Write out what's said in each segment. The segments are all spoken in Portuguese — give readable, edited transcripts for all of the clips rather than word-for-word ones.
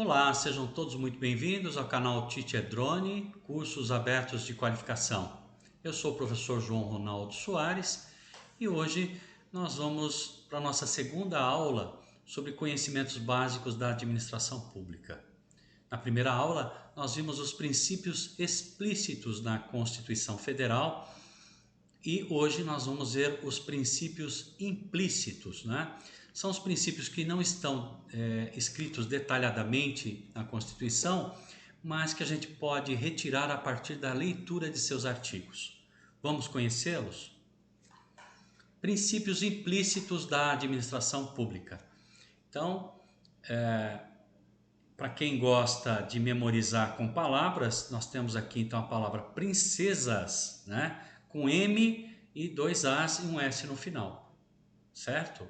Olá, sejam todos muito bem-vindos ao canal Teacher Drone, cursos abertos de qualificação. Eu sou o professor João Ronaldo Soares e hoje nós vamos para a nossa segunda aula sobre conhecimentos básicos da administração pública. Na primeira aula, nós vimos os princípios explícitos da Constituição Federal e hoje nós vamos ver os princípios implícitos, né? São os princípios que não estão escritos detalhadamente na Constituição, mas que a gente pode retirar a partir da leitura de seus artigos. Vamos conhecê-los? Princípios implícitos da administração pública. Então, para quem gosta de memorizar com palavras, nós temos aqui então a palavra princesas, né? Com M e dois As e um S no final, certo?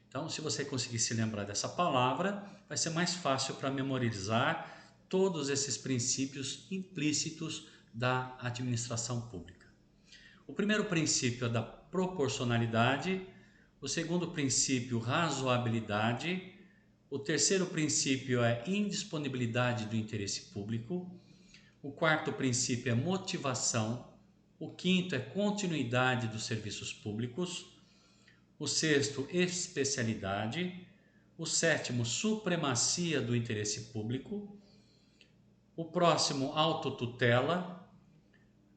Então, se você conseguir se lembrar dessa palavra, vai ser mais fácil para memorizar todos esses princípios implícitos da administração pública. O primeiro princípio é da proporcionalidade, o segundo princípio, razoabilidade, o terceiro princípio é indisponibilidade do interesse público, o quarto princípio é motivação, o quinto é continuidade dos serviços públicos, o sexto, especialidade, o sétimo, supremacia do interesse público, o próximo, autotutela,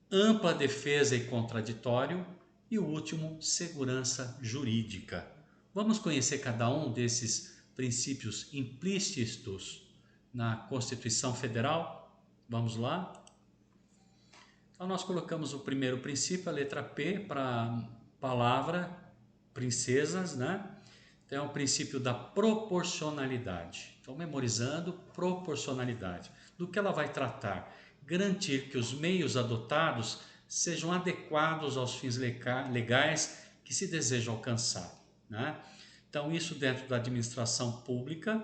ampla defesa e contraditório e o último, segurança jurídica. Vamos conhecer cada um desses princípios implícitos na Constituição Federal? Vamos lá? Então nós colocamos o primeiro princípio, a letra P, para palavra princesas, né? Então é o princípio da proporcionalidade. Então memorizando proporcionalidade. Do que ela vai tratar? Garantir que os meios adotados sejam adequados aos fins legais que se deseja alcançar, né? Então isso dentro da administração pública,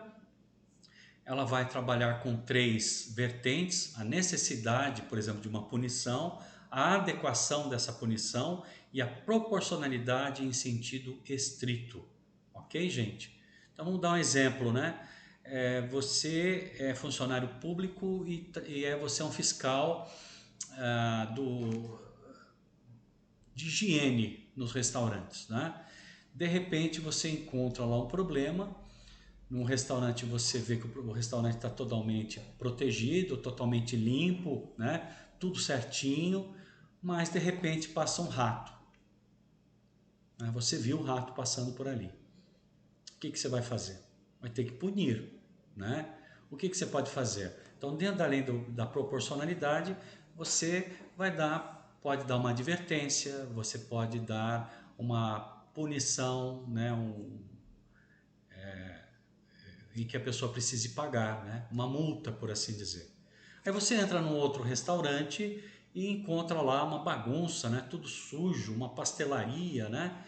ela vai trabalhar com três vertentes: a necessidade, por exemplo, de uma punição, a adequação dessa punição e a proporcionalidade em sentido estrito. Ok, gente? Então vamos dar um exemplo, né? Você é funcionário público e você é um fiscal de higiene nos restaurantes, né? De repente você encontra lá um problema. Num restaurante você vê que o restaurante está totalmente protegido, totalmente limpo, né? Tudo certinho, mas de repente passa um rato, né? Você viu o rato passando por ali. O que você vai fazer? Vai ter que punir, né? O que você pode fazer? Então, dentro da lei da proporcionalidade, você pode dar uma advertência, você pode dar uma punição, né? Em que a pessoa precise pagar, né? Uma multa, por assim dizer. Aí você entra num outro restaurante e encontra lá uma bagunça, né? Tudo sujo, uma pastelaria, né?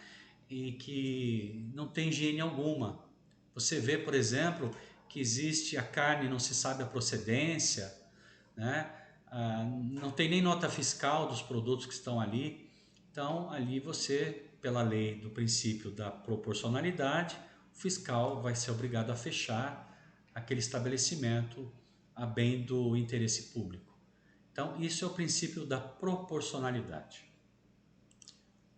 E que não tem higiene alguma. Você vê, por exemplo, que existe a carne, não se sabe a procedência, né? Não tem nem nota fiscal dos produtos que estão ali. Então, ali você, pela lei do princípio da proporcionalidade, o fiscal vai ser obrigado a fechar aquele estabelecimento a bem do interesse público. Então, isso é o princípio da proporcionalidade.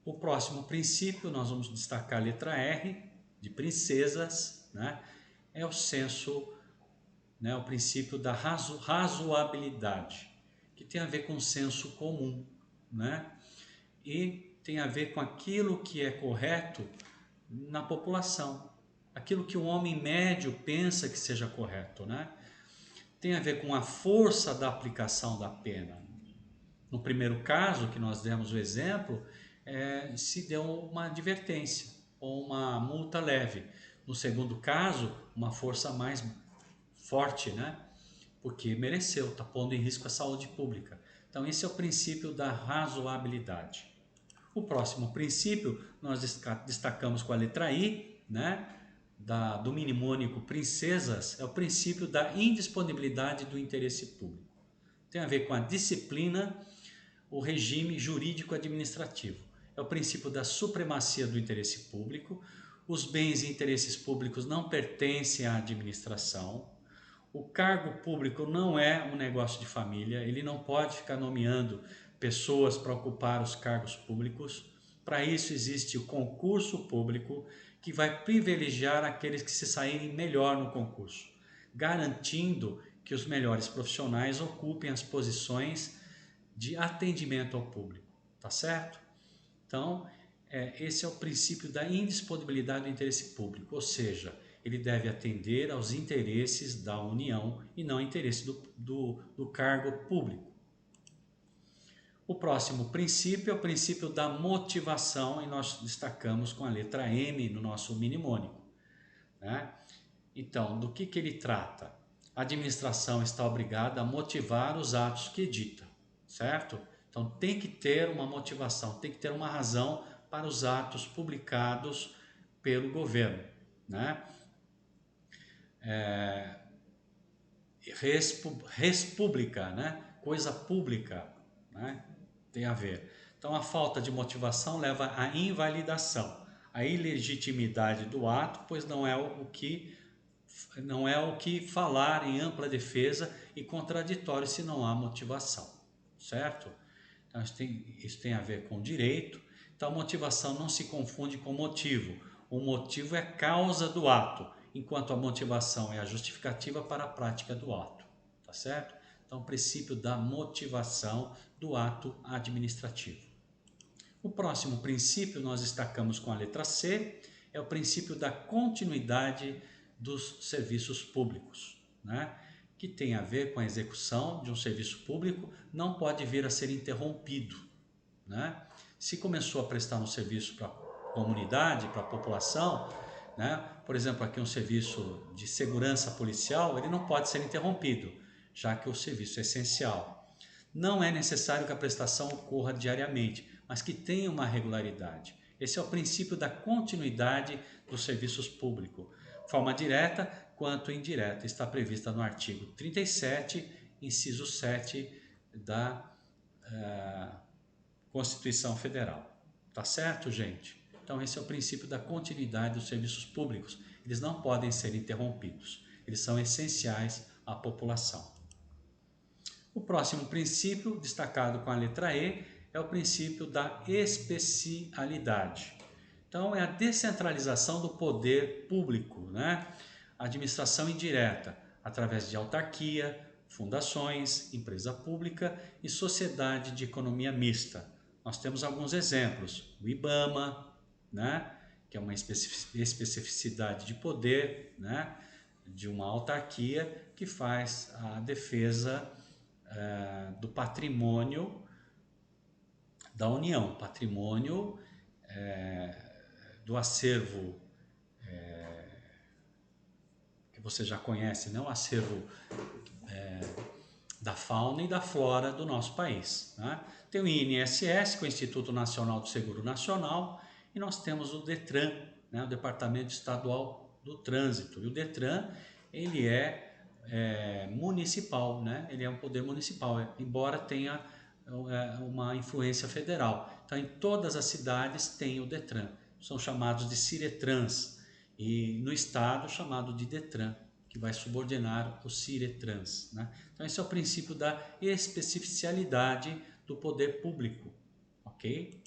O próximo princípio, nós vamos destacar a letra R, de princesas, né? É o senso, né? O princípio da razoabilidade, que tem a ver com o senso comum, né? E tem a ver com aquilo que é correto na população, aquilo que o homem médio pensa que seja correto, né? Tem a ver com a força da aplicação da pena. No primeiro caso, que nós demos o exemplo, se deu uma advertência ou uma multa leve. No segundo caso, uma força mais forte, né? Porque mereceu, está pondo em risco a saúde pública. Então, esse é o princípio da razoabilidade. O próximo princípio, nós destacamos com a letra I, né? Do mnemônico princesas, é o princípio da indisponibilidade do interesse público. Tem a ver com a disciplina, o regime jurídico administrativo. É o princípio da supremacia do interesse público. Os bens e interesses públicos não pertencem à administração. O cargo público não é um negócio de família, ele não pode ficar nomeando pessoas para ocupar os cargos públicos. Para isso existe o concurso público, que vai privilegiar aqueles que se saírem melhor no concurso, garantindo que os melhores profissionais ocupem as posições de atendimento ao público, tá certo? Então, esse é o princípio da indisponibilidade do interesse público, ou seja, ele deve atender aos interesses da União e não ao interesse do cargo público. O próximo princípio é o princípio da motivação, e nós destacamos com a letra M no nosso mnemônico, né? Então, do que ele trata? A administração está obrigada a motivar os atos que edita, certo? Então, tem que ter uma motivação, tem que ter uma razão para os atos publicados pelo governo, né? Res pública, né? Coisa pública, né? Tem a ver. Então, a falta de motivação leva à invalidação, à ilegitimidade do ato, pois não é o que falar em ampla defesa e contraditório se não há motivação, certo? Então, isso tem a ver com direito. Então, a motivação não se confunde com motivo. O motivo é a causa do ato, enquanto a motivação é a justificativa para a prática do ato, tá certo? Então, o princípio da motivação do ato administrativo. O próximo princípio nós destacamos com a letra C, é o princípio da continuidade dos serviços públicos, né? Que tem a ver com a execução de um serviço público, não pode vir a ser interrompido, né? Se começou a prestar um serviço para a comunidade, para a população, né? Por exemplo, aqui um serviço de segurança policial, ele não pode ser interrompido, já que o serviço é essencial. Não é necessário que a prestação ocorra diariamente, mas que tenha uma regularidade. Esse é o princípio da continuidade dos serviços públicos. Forma direta quanto indireta está prevista no artigo 37, inciso 7 da Constituição Federal. Tá certo, gente? Então esse é o princípio da continuidade dos serviços públicos. Eles não podem ser interrompidos. Eles são essenciais à população. O próximo princípio, destacado com a letra E, é o princípio da especialidade. Então, é a descentralização do poder público, né? A administração indireta, através de autarquia, fundações, empresa pública e sociedade de economia mista. Nós temos alguns exemplos. O IBAMA, né? Que é uma especificidade de poder, né? De uma autarquia que faz a defesa do patrimônio da União, patrimônio do acervo que você já conhece, né? O acervo da fauna e da flora do nosso país, né? Tem o INSS, que é o Instituto Nacional do Seguro Nacional, e nós temos o DETRAN, né? O Departamento Estadual do Trânsito. E o DETRAN, ele é municipal, né? Ele é um poder municipal, embora tenha uma influência federal. Então, em todas as cidades tem o DETRAN, são chamados de CIRETRANS, e no estado chamado de DETRAN, que vai subordinar o CIRETRANS, né? Então, esse é o princípio da especialidade do poder público, ok?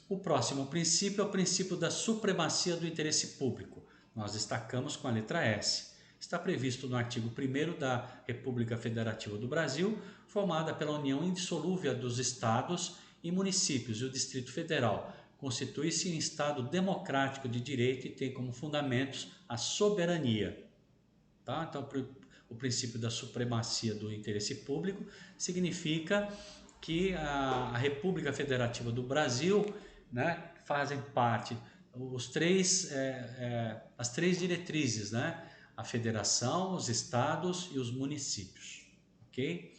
O próximo princípio é o princípio da supremacia do interesse público. Nós destacamos com a letra S. Está previsto no artigo 1º da República Federativa do Brasil, formada pela união indissolúvel dos estados e municípios, e o Distrito Federal. Constitui-se em Estado democrático de direito e tem como fundamentos a soberania. Tá? Então, o princípio da supremacia do interesse público significa que a República Federativa do Brasil, né, fazem parte as três diretrizes, né? A federação, os estados e os municípios, ok?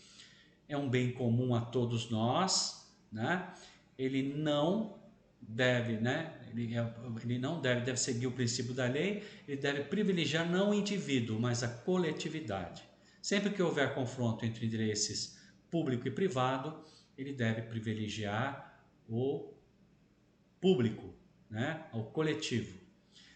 É um bem comum a todos nós, né? Ele não deve, né? Ele não deve seguir o princípio da lei, ele deve privilegiar não o indivíduo, mas a coletividade. Sempre que houver confronto entre interesses público e privado, ele deve privilegiar o público, né? O coletivo.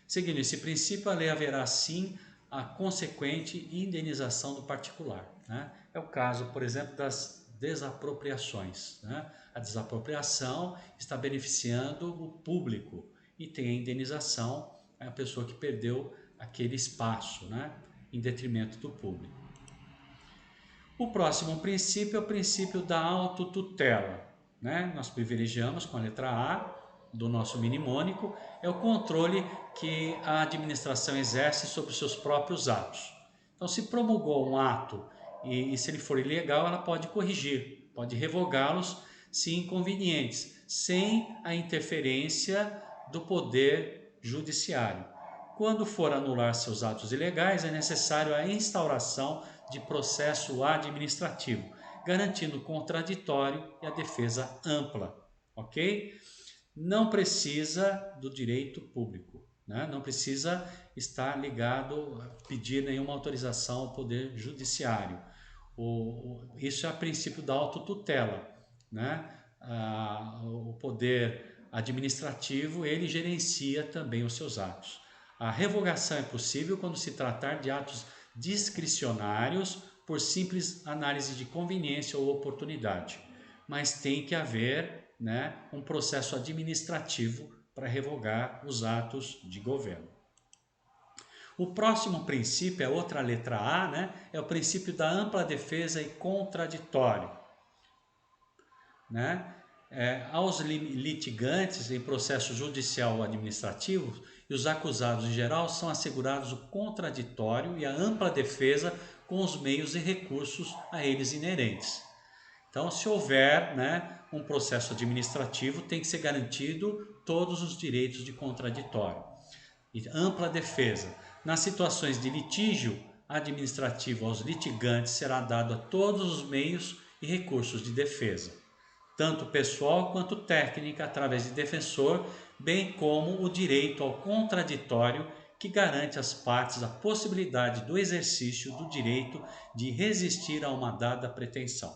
Seguindo esse princípio, a lei haverá sim a consequente indenização do particular, né? É o caso, por exemplo, das desapropriações, né? A desapropriação está beneficiando o público e tem a indenização, a pessoa que perdeu aquele espaço, né? Em detrimento do público. O próximo princípio é o princípio da autotutela, né? Nós privilegiamos com a letra A do nosso mnemônico, é o controle que a administração exerce sobre os seus próprios atos. Então, se promulgou um ato e se ele for ilegal, ela pode corrigir, pode revogá-los se inconvenientes, sem a interferência do poder judiciário. Quando for anular seus atos ilegais, é necessário a instauração de processo administrativo, garantindo o contraditório e a defesa ampla, ok? Não precisa do direito público, né? Não precisa estar ligado a pedir nenhuma autorização ao poder judiciário. Isso é o princípio da autotutela, né? O poder administrativo, ele gerencia também os seus atos. A revogação é possível quando se tratar de atos discricionários por simples análise de conveniência ou oportunidade, mas tem que haver, né, um processo administrativo para revogar os atos de governo. O próximo princípio é outra letra A, né, é o princípio da ampla defesa e contraditório, né? Aos litigantes em processo judicial ou administrativo e os acusados em geral são assegurados o contraditório e a ampla defesa com os meios e recursos a eles inerentes. Então, se houver, né, um processo administrativo, tem que ser garantido todos os direitos de contraditório. E ampla defesa. Nas situações de litígio administrativo aos litigantes será dado a todos os meios e recursos de defesa, tanto pessoal quanto técnica, através de defensor, bem como o direito ao contraditório, que garante às partes a possibilidade do exercício do direito de resistir a uma dada pretensão.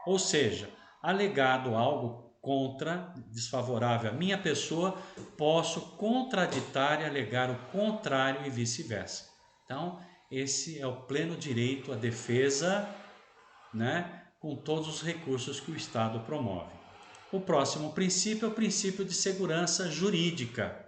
Ou seja, alegado algo contra, desfavorável à minha pessoa, posso contraditar e alegar o contrário e vice-versa. Então, esse é o pleno direito à defesa, né, com todos os recursos que o Estado promove. O próximo princípio é o princípio de segurança jurídica,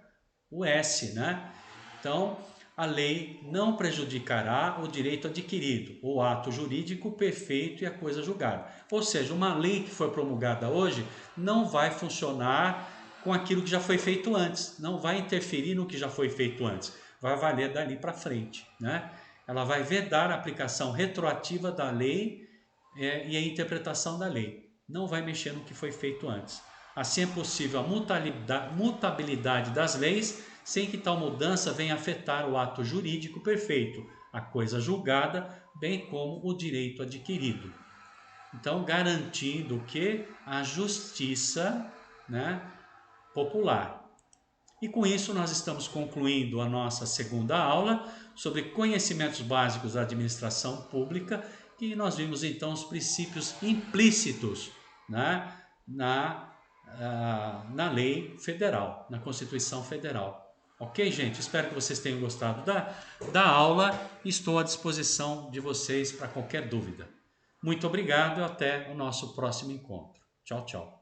o S, né? Então, a lei não prejudicará o direito adquirido, o ato jurídico perfeito e a coisa julgada. Ou seja, uma lei que foi promulgada hoje não vai funcionar com aquilo que já foi feito antes, não vai interferir no que já foi feito antes, vai valer dali para frente, né? Ela vai vedar a aplicação retroativa da lei e a interpretação da lei, não vai mexer no que foi feito antes. Assim é possível a mutabilidade das leis sem que tal mudança venha afetar o ato jurídico perfeito, a coisa julgada, bem como o direito adquirido. Então, garantindo que a justiça, né, popular. E com isso nós estamos concluindo a nossa segunda aula sobre conhecimentos básicos da administração pública, e nós vimos então os princípios implícitos, né, na lei federal, na Constituição Federal. Ok, gente? Espero que vocês tenham gostado da aula e estou à disposição de vocês para qualquer dúvida. Muito obrigado e até o nosso próximo encontro. Tchau, tchau.